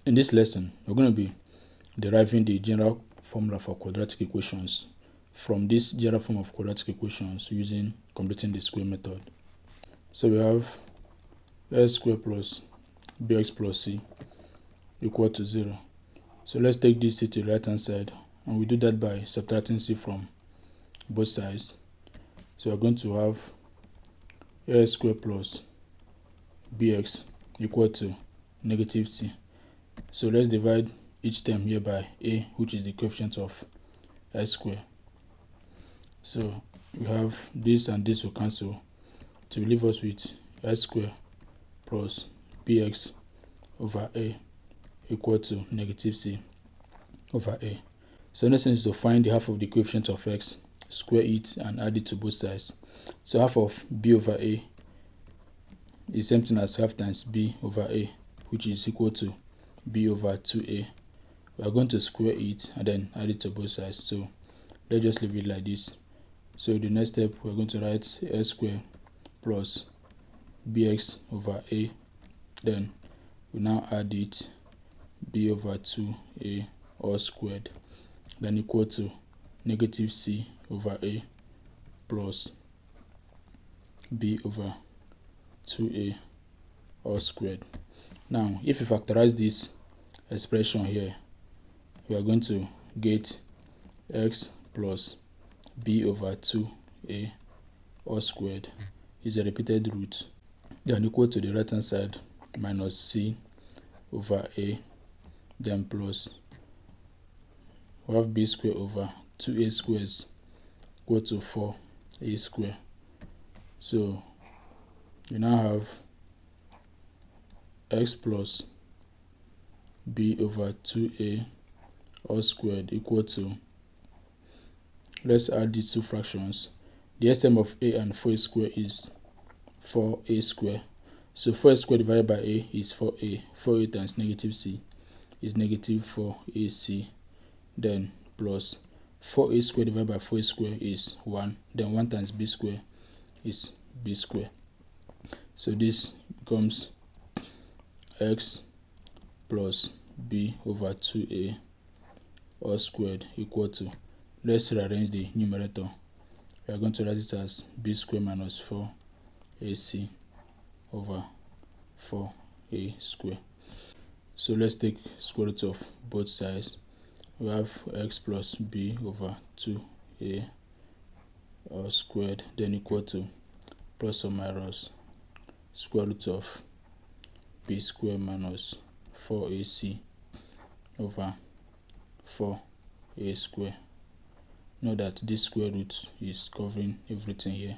In this lesson, we're going to be deriving the general formula for quadratic equations from this general form of quadratic equations using completing the square method. So we have s squared plus bx plus c equal to 0. So let's take this to the right hand side, and we do that by subtracting c from both sides. So we're going to have s squared plus bx equal to negative c. So let's divide each term here by a, which is the coefficient of s squared. So we have this and this will cancel to leave us with s squared plus bx over a equal to negative c over a. So next thing is to find the half of the coefficient of x, square it and add it to both sides. So half of b over a is same thing as half times b over a, which is equal to b over 2a. We are going to square it and then add it to both sides. So let's just leave it like this. So the next step, we're going to write s squared plus bx over a, then we now add it b over 2a all squared, then equal to negative c over a plus b over 2a all squared. Now if you factorize this expression here, we are going to get x plus b over 2a all squared is a repeated root, then equal to the right hand side minus c over a, then plus we have b squared over 2a squares equal to 4a squared. So you now have x plus b over 2a all squared equal to, let's add these two fractions. The sum of a and 4a squared is 4a squared. So 4a squared divided by a is 4a. 4a times negative c is negative 4ac. Then plus 4a squared divided by 4a squared is 1. Then 1 times b squared is b squared. So this becomes x plus b over 2a all squared equal to, let's rearrange the numerator. We are going to write it as b squared minus 4ac over 4a squared. So let's take square root of both sides. We have x plus b over 2a all squared, then equal to plus or minus square root of b squared minus 4ac over 4a squared. Note that this square root is covering everything here,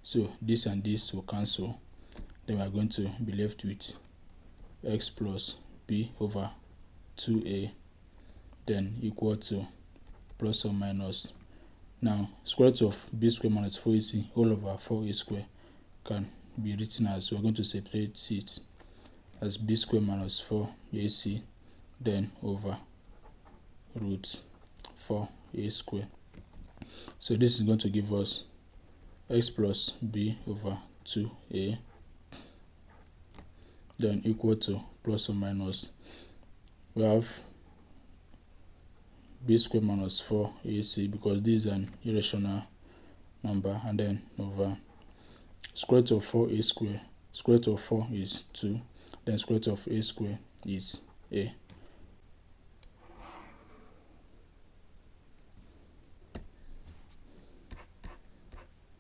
so this and this will cancel. Then we are going to be left with x plus b over 2a, then equal to plus or minus, now square root of b squared minus 4ac all over 4a squared can be written as, we're going to separate it as b squared minus 4ac then over root 4a squared. So this is going to give us x plus b over 2a, then equal to plus or minus, we have b squared minus 4ac because this is an irrational number, and then over square root of 4a squared. Square root of 4 is 2, then square root of a squared is a.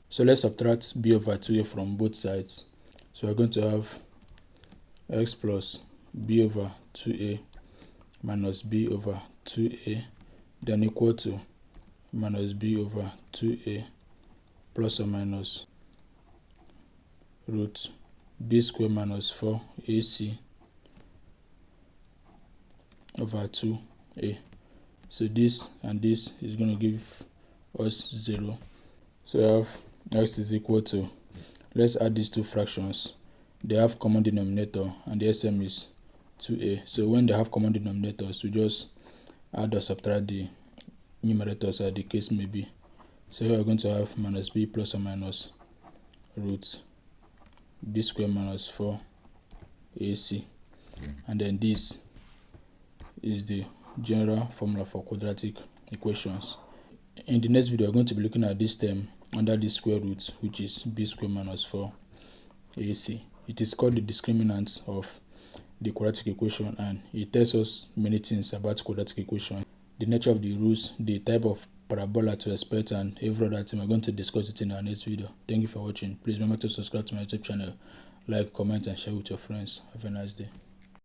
So let's subtract b over 2a from both sides. So we're going to have x plus b over 2a minus b over 2a, then equal to minus b over 2a plus or minus root b squared minus 4ac over 2a. So this and this is going to give us 0. So we have x is equal to, let's add these two fractions. They have common denominator and the sm is 2a. So when they have common denominators, we just add or subtract the numerators as the case may be. So here we're going to have minus b plus or minus root b squared minus 4ac, and then this is the general formula for quadratic equations. In the next video, we're going to be looking at this term under the square root, which is b squared minus 4ac. It is called the discriminant of the quadratic equation, and it tells us many things about quadratic equation, the nature of the rules, the type of parabola to expect, and every other thing. We're going to discuss it in our next video. Thank you for watching. Please remember to subscribe to my YouTube channel, like, comment, and share with your friends. Have a nice day.